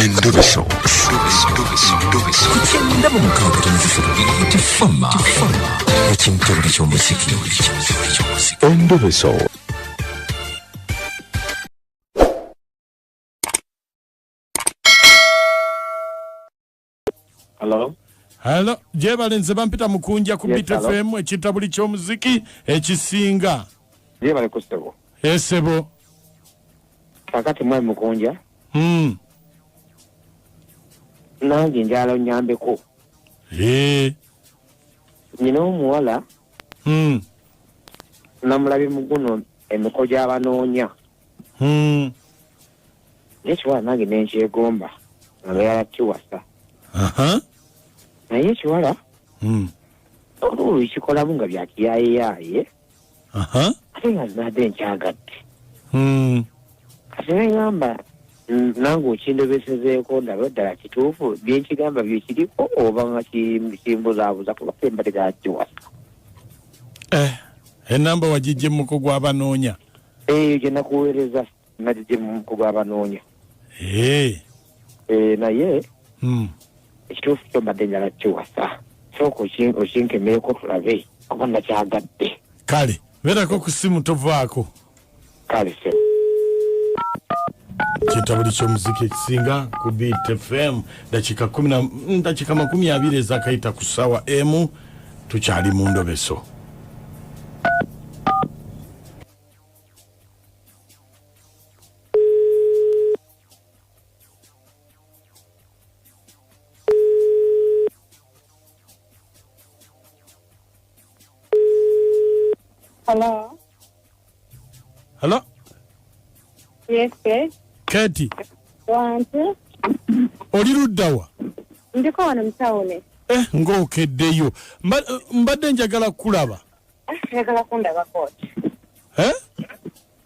Endoveso. Kugenda mu mukaaga tonzifiro tifama. Ekintu buli ky'omuziki. Endoveso. Hello, Jebalenze bampita mukunja ku Beat FM ekitabuli ky'omuziki ekisinga. Jebale kustebo. Esebo. Kakati mwe mukunja. Nange njala nyambeko. Nina omuwala. Namulabi muguno emikojo abanoonya. Ekiwala nange nenkyegomba. Nabeera kiwasa. Naye ekiwala olwo ekikolamu nga byakiyaayeyaye ate nga zinadde nkyagadde kati negamba nange okindobesezeeko ndabe ddala kituufu byenkigamba byekiriko oba nga kimbuzaabuza kuba kembadde gakiwasa enamba wagijje mu muko gw'abanoonya eyo gye nakuweereza nagijje mu muko gw'abanoonya naye ekituufu kyo mbadde njala kiwasa sooka okinkemereko tulabe oba nakyagadde kale beerako ku simu tovaako kale se kitabuli ky'omuziki ekisinga ku Beat FM dakika 20 ezakayita ku ssaawa emu tukyali mu ndobeso. Hello. Hello? Yes, sir. Kati. Wantu. Oli luddawa? Ndiko wano mtawune. Ng'okeddeyo. Mbadde njagala kulaba. Njagala kundaba kooti.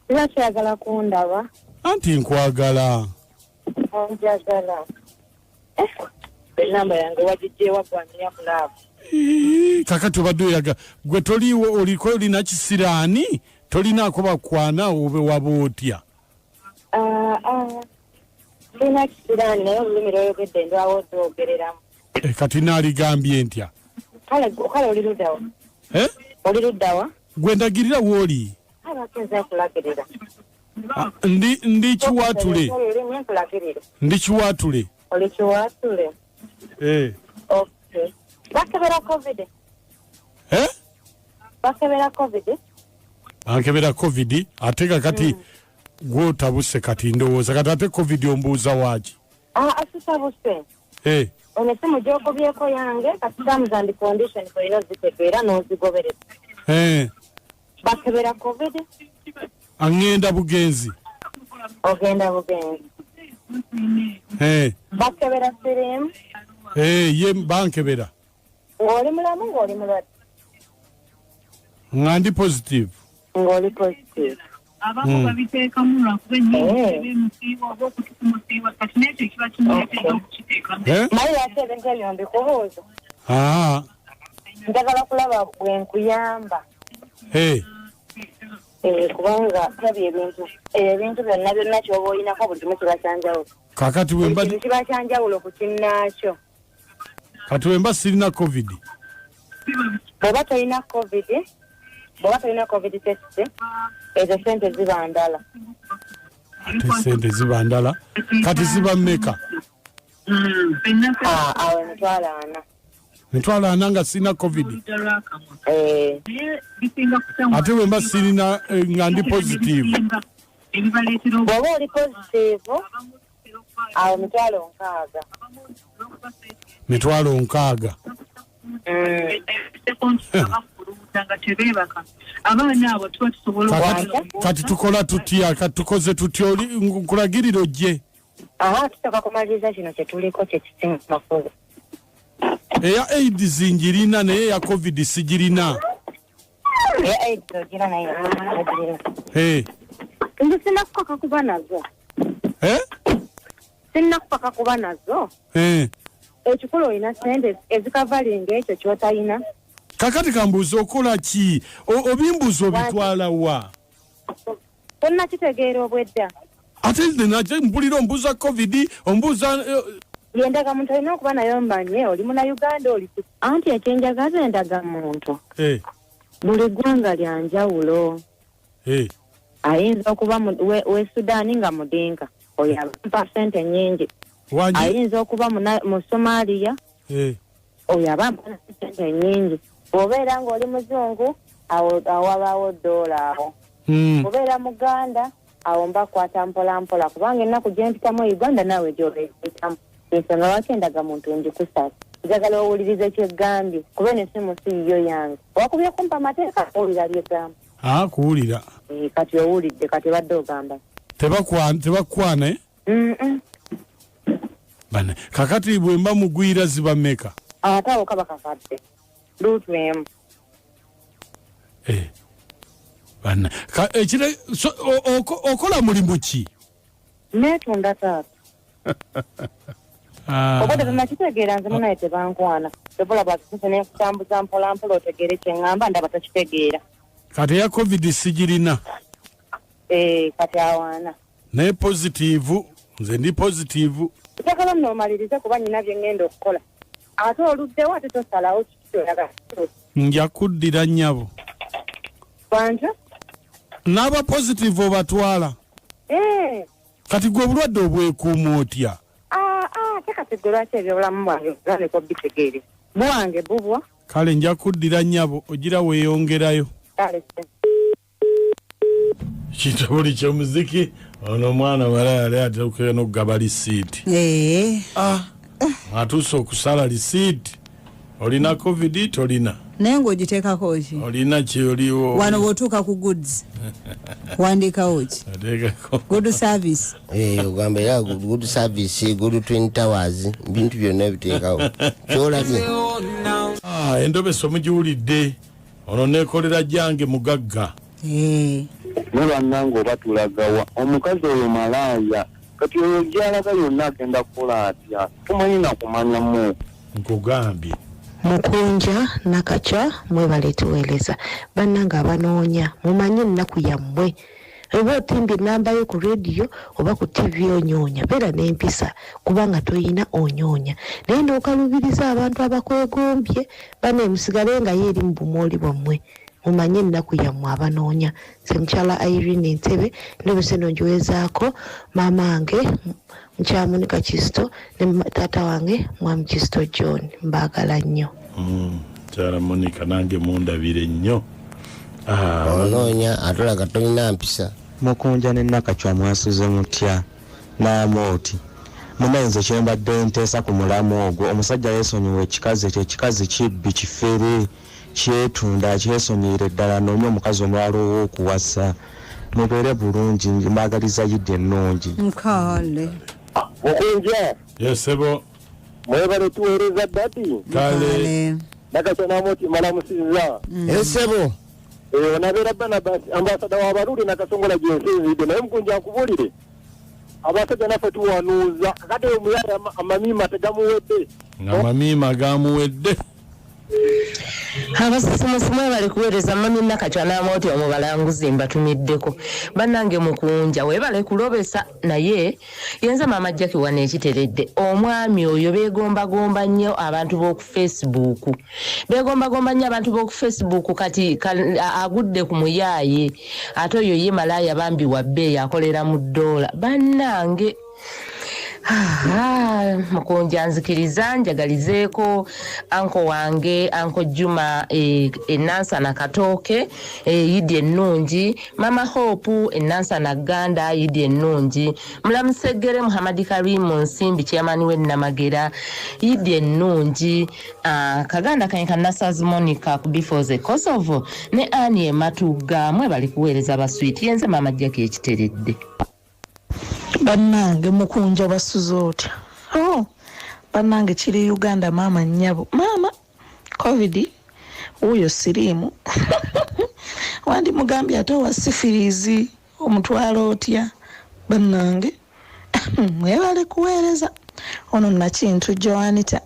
Njagala kundaba. Anti nkwagala. Njagala. Namba yange wagijjeewa gwanya kulaba. Kakati obadde oyaga gwe toliwo oliko olina kisiraani tolinaako bakwana obe waba otya sina kisiraani naye olulimi lwoyogedde ndwawo otwogereramu kati naaligambye ntya kale oli luddawa oli luddawa gwe ndagirira wooli abakenza kulagirira ndi kiwaatule ndi kiwaatule oli kiwaatule okay bakebera covid bankebera covid ate kakati gwotabuse kati ndowooza kati ate covid ombuuza waaki asitabuse ono simu gyogobyeko yange kati terms and conditions olina ozitegeera n'ozigobereza bakebera covid aŋŋenda bugenzi ogenda bugenzi bakebera sirimu ye bankebera ng'oli mulamu ng'oli mulwadde nga ndi positive ng'oli positive abamu babiteekamu lwakuba ennyo ebimusiiwa oba okutumusiiwa kati n'ekyo kiba kimuleetera okukiteeka naye ate ebintu ebyo mbikubuuza njagala kulaba bwe nkuyamba kubanga kirabye ebintu byonna ky'oba oyinako buli kimu kibasanjawulo kakati buli kibasanjawulo ku kinnaakyo kati wemba sirina covid bw'oba tolina covid test ezo sente ziba ndala ate sente ziba ndala kati ziba mmeka awo emitwalo 4 nga sirina covid ate wemba sirina nga ndi positive bw'oba oli positive awo mitwalo 6 abaana abo tuba tusobola kati tukola tutya kati tukoze tutya nkulagirira ojje tusoka kumaliriza kino kyetuliko kyekisingamakulu eya AIDS njirina naye ya covid sigirina eya AIDS ogirina naye nze sinakupaka kuba nazo ekikulu olina sente ezikavalinga ekyo ky'otalina kakati kambuuza okola ki obimbuzo obitwala wa tonna kitegeera obwedda ate nate mpulira ombuuza covid ombuuza Endagamuntu olina okuba nayo mmanye oli muna Uganda oli anti ekyenjagaza endagamuntu buli ggwanga lya njawulo ayinza okuba we Sudaani nga mudinka oyo aba sente nnyingi ayinza okuba mu Somalia oyo aba sente nnyingi obeera ng'oli muzungu awo wabaawo dola awo obeera muganda awo mbakwata mpolampola kubanga ennaku gye mpitamu Uganda naawe gy'obeeyitamu ensonga lwaki endagamuntu ngikusasa njagala owuliriza ekyegambye kuba n'essimu si yiyo yange wakubye kumpa amateeka owulira lyegamba kuwulira kati owulidde kati badde ogamba tebakwana bane kakati bwe mba mugwira ziba mmeka ate awo kaba kakadde luutu emu bane ekire okola mulimu ki neetunda taata obadde tonakitegeera nze munaye tebankwana tobola bwakisese nekutambuza mpolampola otegeere kyeŋŋamba ndaba takitegeera kati eya covid sigirina kati awaana naye positivu nze ndi positivu njagala nnomalirize kuba nyina bye ŋŋenda okukola ate oluddewo ate tosalawo kikitolaga nja kuddira nnyabo kwanja n'aba positivu obatwala kati gwe obulwadde obwekuuma otya tekati lwaki ebyobulamu bwange ganeko bitegeere bwange bubwa kale nja kuddira nnyabo ogira weeyongerayo kitabuli kyomuziki ono omwana wala yali ateukeye n'okugaba lisiiti atuuse okusala lisiiti olina covid tolina naye ng'ogiteekako ki olina kyoliwo wano bw'otuuka ku goods wandiikawo ki good service ogamba era good service good twin towers bintu byonna biteekawo kyolabye endobesa omugiwulidde ono neekolera jange mugagga nebannange oba tulagawa omukazi oyo malaaya kati oyo gyalaga yonna agenda kukola atya tumanyi nakumanyamu nkugambye Mukunja nakacha mwebale tuweleza bannanga abanoonya mumanyi ennaku yammwe oba otimbye ennamba yo ku radio oba ku TV onyoonya beera n'empisa kubanga toyina onyoonya naye n'okalubiriza abantu abakwegombye bane musigale nga yeeri mu bumooli bwammwe mumanyi ennaku yammwe abanoonya nze mukyala Irene Ntebe ndobese nongiwezaako maama wange Mchamunika Kisto ne tata wange Mwami Kisto John mbagala nnyo. Kyala Monica nange mundabire nnyo. Onoonya atulaga tolina mpisa. Mukunja ne Nakachwa mwasuze mutya n'amooti. Mumenze kyembadde nteesa ku mulamu ogwo omusajja yeesonyiwa ekikazi kibbi kifere kyetunda kyesonyiire ddala noomye omukazi omwalo okuwasa. Mubeere bulungi mbagaliza yidde ennungi. Nkale. Mukunja. Yesebo. Mwebale tuweereza dadi. Kale. Nakachwa n'amooti malamusiza. Yesebo. Onabeera Barnabas ambasada w'abaluli nakasongola gyensinzidde naye Mukunja nkubulire abasajja naffe tuwanuuza kati omuyaya amamiima tegamuwedde amamiima gamuwedde abasisimusimu bali kuweereza mami Nakachwa n'amooti omubalanguzi mbatumiddeko bannange Mukunja weebale kulobesa naye yenza maama Jackie wane ekiteredde omwami oyo beegombagomba nnyo abantu b'oku Facebook beegombagomba nnyo abantu b'oku Facebook kati agudde ku muyaaye ate oyo ye malaaya bambi wa bbeeyi akolera mu ddoola bannange Mukunja nzikiriza njagalizeeko anko wange anko Juma Enansana Katooke yidi ennungi mama Hope Enansana Ganda yidi ennungi mulamusegere Muhammad Karim Nsimbi chairman w'Ennamagera yidi ennungi Kaganda Kanka Nasaz Monica ku Before Kosovo ne Annie Matuga mwe bali kuweereza baswiti yenze mama Jackie ekiteredde bannange Mukunja basuze otya bannange kiri Uganda mama nnyabo mama covid uyo sirimu wandi mugambye ate wa sifirizi omutwalo otya bannange mwebale kuweereza ono Nakintu Joanita